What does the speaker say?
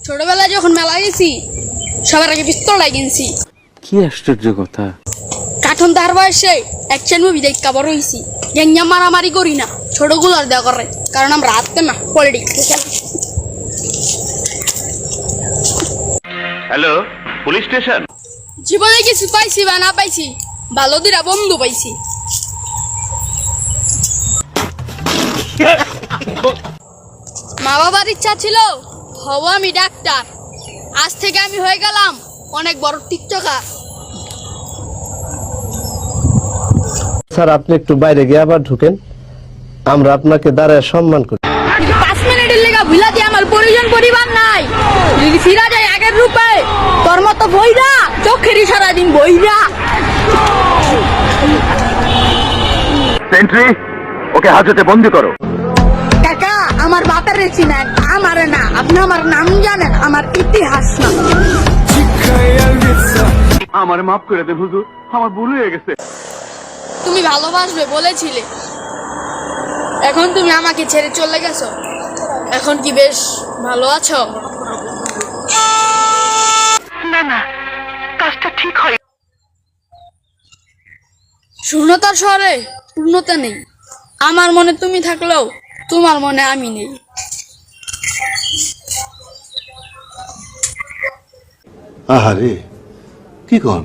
ছোটবেলায় যখন মেলা গেছি সবার আগে পিস্তলটা কিনছি। কি আশ্চর্য কথা। কাঠন তার বয়সে অ্যাকশন মুভি দেখা বড় হয়েছি। গ্যাঞ্জাম মারামারি করি না, ছোটগুলোর দেওয়া করে, কারণ আমরা হাতে না পলিটিক্স খেলা। Hello, police station. জীবনে কিছু পাইছি বা না পাইছি, ভালো দিরা বন্ধু পাইছি। মা বাবার ইচ্ছা ছিল হব আমি ডাক্তার, আজ থেকে আমি হয়ে গেলাম অনেক বড় টিকটকার। স্যার আপনি একটু বাইরে গিয়ে আবার ঢুকেন, আমরা আপনাকে দাঁড়ায় সম্মান করি। 5 মিনিটের লেগা ভুলা দিয়ে আমার পরিজন পরিবার নাই, যদি ফিরা যায় আগের রূপে তোর মতো বইরা চোখেরই সারাদিন বইরা। সেন্ট্রি, ওকে হাজতে বন্দি করো। কাকা আমার বাপের রেছি না, আমারে না, আপনি আমার নাম জানেন, আমার ইতিহাস না। আমার মাফ করে দেন হুজুর, আমার ভুল হয়ে গেছে। তুমি ভালোবাসবে বলেছিলে, এখন তুমি আমাকে ছেড়ে চলে গেছো। এখন কি বেশ ভালো আছো? না না, কাজটা ঠিক হয়। শূন্যতার শহরে পূর্ণতা নেই, আমার মনে তুমি থাকলেও তোমার মনে আমি নেই। আহারে কি কন